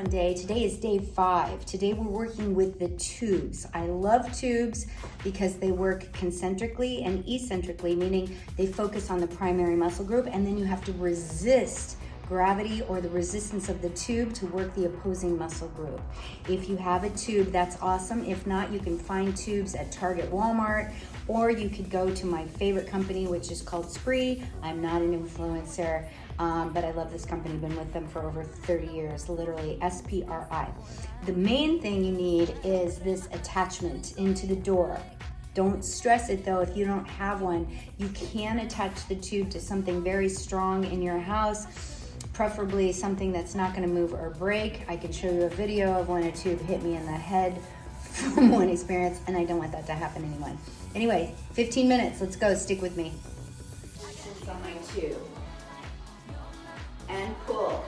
fun day. Today is day 5. Today we're working with the tubes. I love tubes because they work concentrically and eccentrically, meaning they focus on the primary muscle group, and then you have to resist gravity or the resistance of the tube to work the opposing muscle group. If you have a tube, that's awesome. If not, you can find tubes at Target, Walmart, or you could go to my favorite company, which is called Spree. I'm not an influencer, but I love this company. Been with them for over 30 years, literally SPRI. The main thing you need is this attachment into the door. Don't stress it though if you don't have one. You can attach the tube to something very strong in your house, preferably something that's not gonna move or break. I can show you a video of when a tube hit me in the head from one experience, and I don't want that to happen anyway. Anyway, 15 minutes, let's go, stick with me. Sits on my tube. And pull,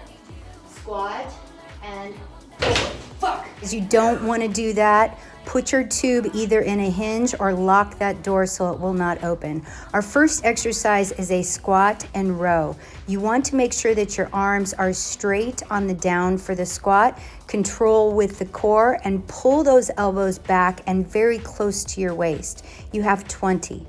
squat, and pull. Fuck! You don't wanna do that. Put your tube either in a hinge or lock that door so it will not open. Our first exercise is a squat and row. You want to make sure that your arms are straight on the down for the squat, control with the core, and pull those elbows back and very close to your waist. You have 20.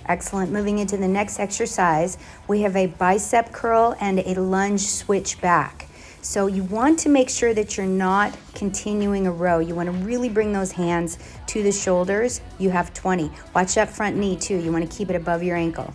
Excellent. Moving into the next exercise, we have a bicep curl and a lunge switch back. So you want to make sure that you're not continuing a row. You want to really bring those hands to the shoulders. You have 20. Watch that front knee too. You want to keep it above your ankle.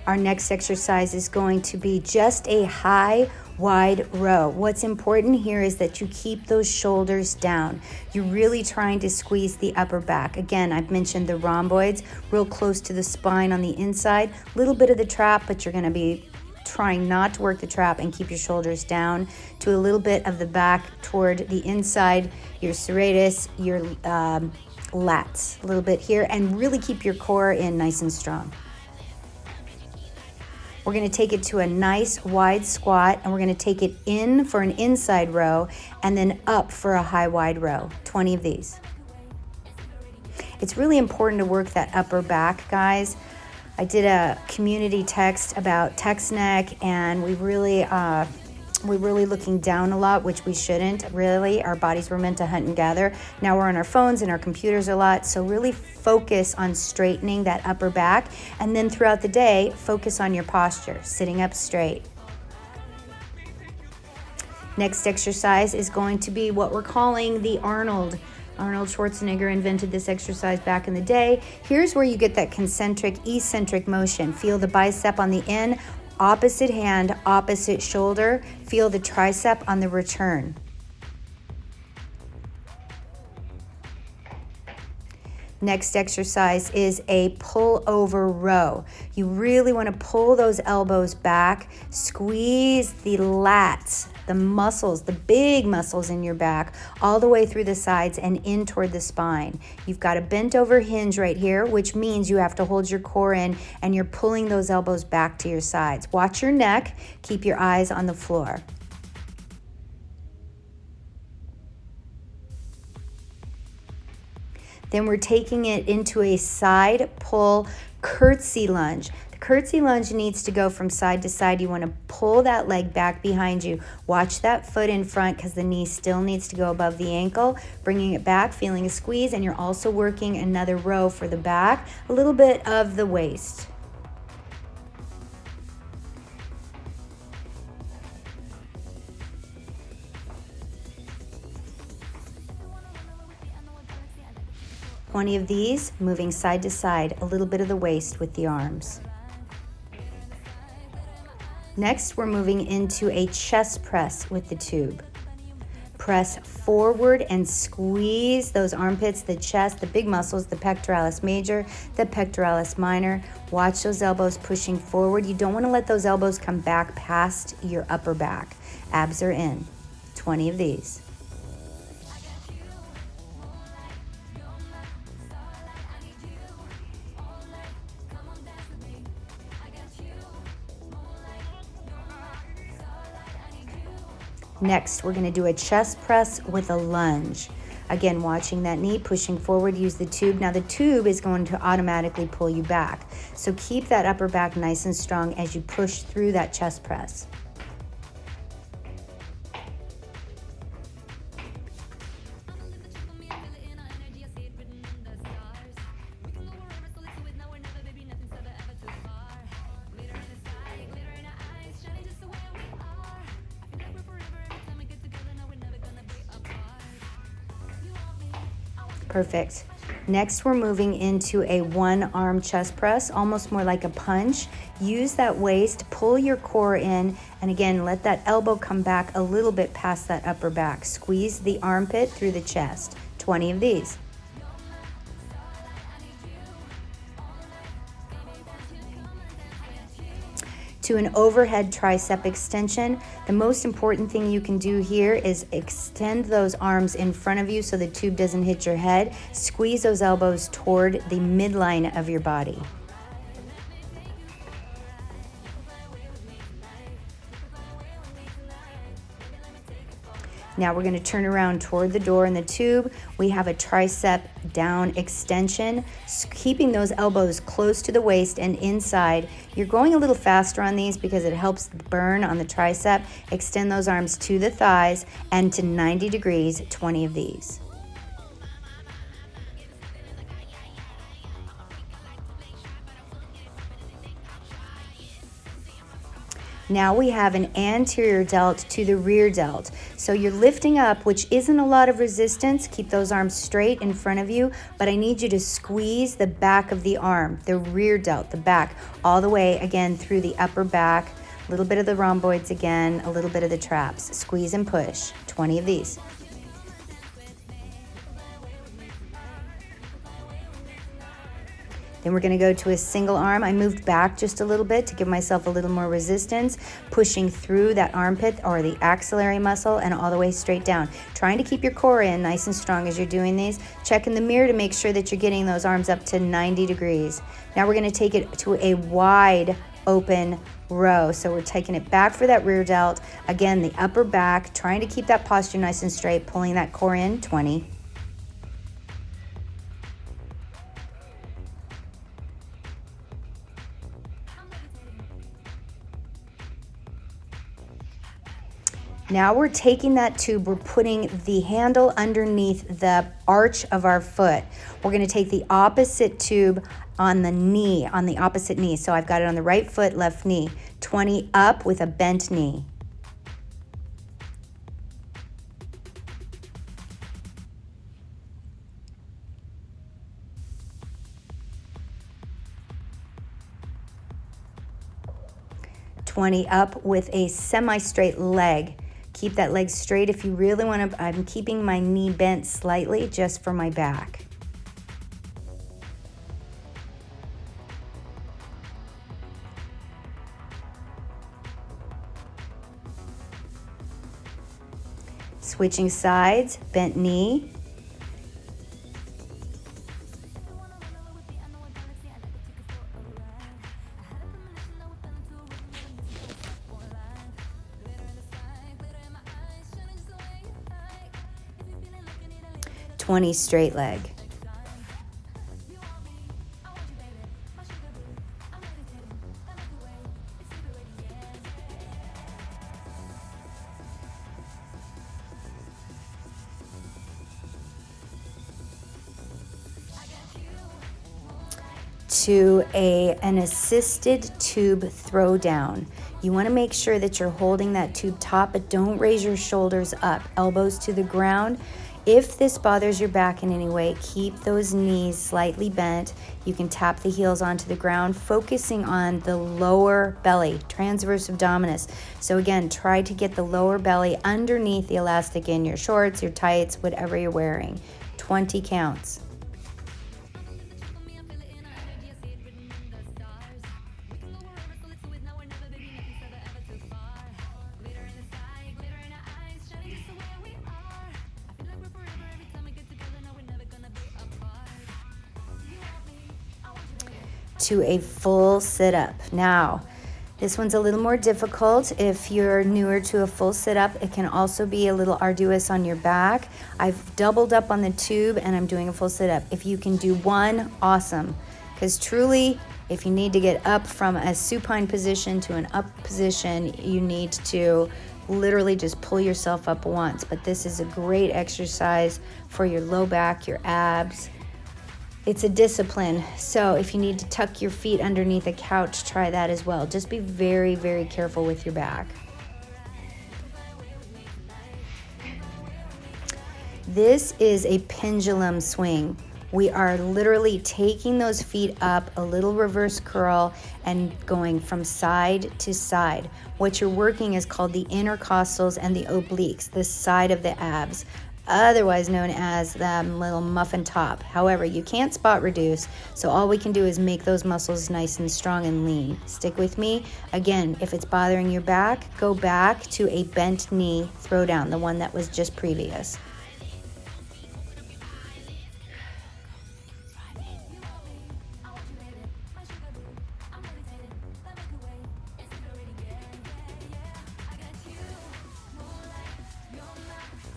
Our next exercise is going to be just a high, wide row. What's important here is that you keep those shoulders down. You're really trying to squeeze the upper back. Again, I've mentioned the rhomboids, real close to the spine on the inside. A little bit of the trap, but you're gonna be trying not to work the trap and keep your shoulders down to a little bit of the back toward the inside, your serratus, your lats, a little bit here, and really keep your core in nice and strong. We're gonna take it to a nice wide squat, and we're gonna take it in for an inside row and then up for a high wide row, 20 of these. It's really important to work that upper back, guys. I did a community text about text neck, and we're really looking down a lot, which we shouldn't, really. Our bodies were meant to hunt and gather. Now we're on our phones and our computers a lot, so really focus on straightening that upper back, and then throughout the day, focus on your posture, sitting up straight. Next exercise is going to be what we're calling the Arnold. Arnold Schwarzenegger invented this exercise back in the day. Here's where you get that concentric, eccentric motion. Feel the bicep on the in, opposite hand, opposite shoulder. Feel the tricep on the return. Next exercise is a pull over row. You really want to pull those elbows back, squeeze the lats, the muscles, the big muscles in your back, all the way through the sides and in toward the spine. You've got a bent over hinge right here, which means you have to hold your core in, and you're pulling those elbows back to your sides. Watch your neck, keep your eyes on the floor. Then we're taking it into a side pull curtsy lunge. The curtsy lunge needs to go from side to side. You want to pull that leg back behind you. Watch that foot in front because the knee still needs to go above the ankle. Bringing it back, feeling a squeeze, and you're also working another row for the back, a little bit of the waist. Twenty of these, moving side to side, a little bit of the waist with the arms. Next, we're moving into a chest press with the tube. Press forward and squeeze those armpits, the chest, the big muscles, the pectoralis major, the pectoralis minor. Watch those elbows pushing forward. You don't want to let those elbows come back past your upper back. Abs are in. 20 of these. Next, we're going to do a chest press with a lunge. Again, watching that knee, pushing forward, use the tube. Now the tube is going to automatically pull you back. So keep that upper back nice and strong as you push through that chest press. Perfect. Next, we're moving into a one-arm chest press, almost more like a punch. Use that waist, pull your core in, and again, let that elbow come back a little bit past that upper back. Squeeze the armpit through the chest. 20 of these. To an overhead tricep extension. The most important thing you can do here is extend those arms in front of you so the tube doesn't hit your head. Squeeze those elbows toward the midline of your body. Now we're going to turn around toward the door in the tube. We have a tricep down extension, keeping those elbows close to the waist and inside. You're going a little faster on these because it helps burn on the tricep. Extend those arms to the thighs and to 90 degrees, 20 of these. Now we have an anterior delt to the rear delt. So you're lifting up, which isn't a lot of resistance. Keep those arms straight in front of you, but I need you to squeeze the back of the arm, the rear delt, the back, all the way again through the upper back, a little bit of the rhomboids again, a little bit of the traps. Squeeze and push, 20 of these. Then we're going to go to a single arm. I moved back just a little bit to give myself a little more resistance, pushing through that armpit or the axillary muscle and all the way straight down. Trying to keep your core in nice and strong as you're doing these. Check in the mirror to make sure that you're getting those arms up to 90 degrees. Now we're going to take it to a wide open row. So we're taking it back for that rear delt. Again, the upper back, trying to keep that posture nice and straight, pulling that core in, 20. Now we're taking that tube, we're putting the handle underneath the arch of our foot. We're going to take the opposite tube on the knee, on the opposite knee. So I've got it on the right foot, left knee. 20 up with a bent knee. $20 up with a semi-straight leg. Keep that leg straight if you really want to. I'm keeping my knee bent slightly just for my back. Switching sides, bent knee. $20 straight leg. To an assisted tube throwdown. You want to make sure that you're holding that tube top, but don't raise your shoulders up. Elbows to the ground. If this bothers your back in any way, keep those knees slightly bent. You can tap the heels onto the ground, focusing on the lower belly, transverse abdominis. So again, try to get the lower belly underneath the elastic in your shorts, your tights, whatever you're wearing. 20 counts. To a full sit-up. Now, this one's a little more difficult. If you're newer to a full sit-up, it can also be a little arduous on your back. I've doubled up on the tube and I'm doing a full sit-up. If you can do one, awesome. Because truly, if you need to get up from a supine position to an up position, you need to literally just pull yourself up once. But this is a great exercise for your low back, your abs. It's a discipline, so if you need to tuck your feet underneath a couch, try that as well. Just be very, very careful with your back. This is a pendulum swing. We are literally taking those feet up, a little reverse curl, and going from side to side. What you're working is called the intercostals and the obliques, the side of the abs, otherwise known as the little muffin top. However, you can't spot reduce, so all we can do is make those muscles nice and strong and lean. Stick with me. Again, if it's bothering your back, go back to a bent knee throwdown, the one that was just previous.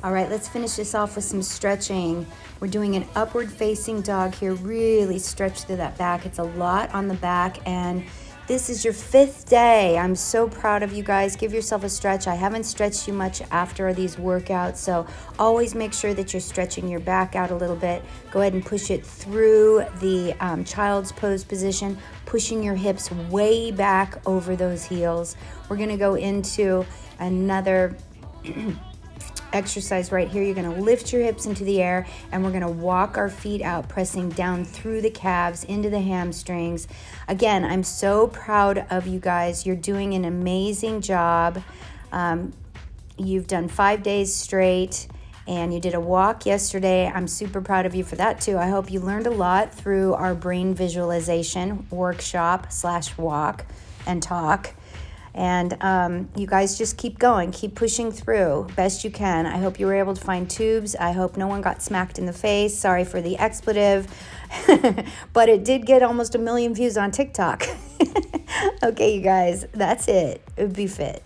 All right, let's finish this off with some stretching. We're doing an upward facing dog here. Really stretch through that back. It's a lot on the back, and this is your 5th day. I'm so proud of you guys. Give yourself a stretch. I haven't stretched you much after these workouts, so always make sure that you're stretching your back out a little bit. Go ahead and push it through the child's pose position, pushing your hips way back over those heels. We're gonna go into another exercise right here. You're going to lift your hips into the air, and we're going to walk our feet out, pressing down through the calves into the hamstrings. Again, I'm so proud of you guys. You're doing an amazing job. You've done 5 days straight, and you did a walk yesterday. I'm super proud of you for that too. I hope you learned a lot through our brain visualization workshop / walk and talk. And you guys just keep going, keep pushing through best you can. I hope you were able to find tubes. I hope no one got smacked in the face. Sorry for the expletive, but it did get almost 1 million views on TikTok. Okay, you guys, that's it. Be fit.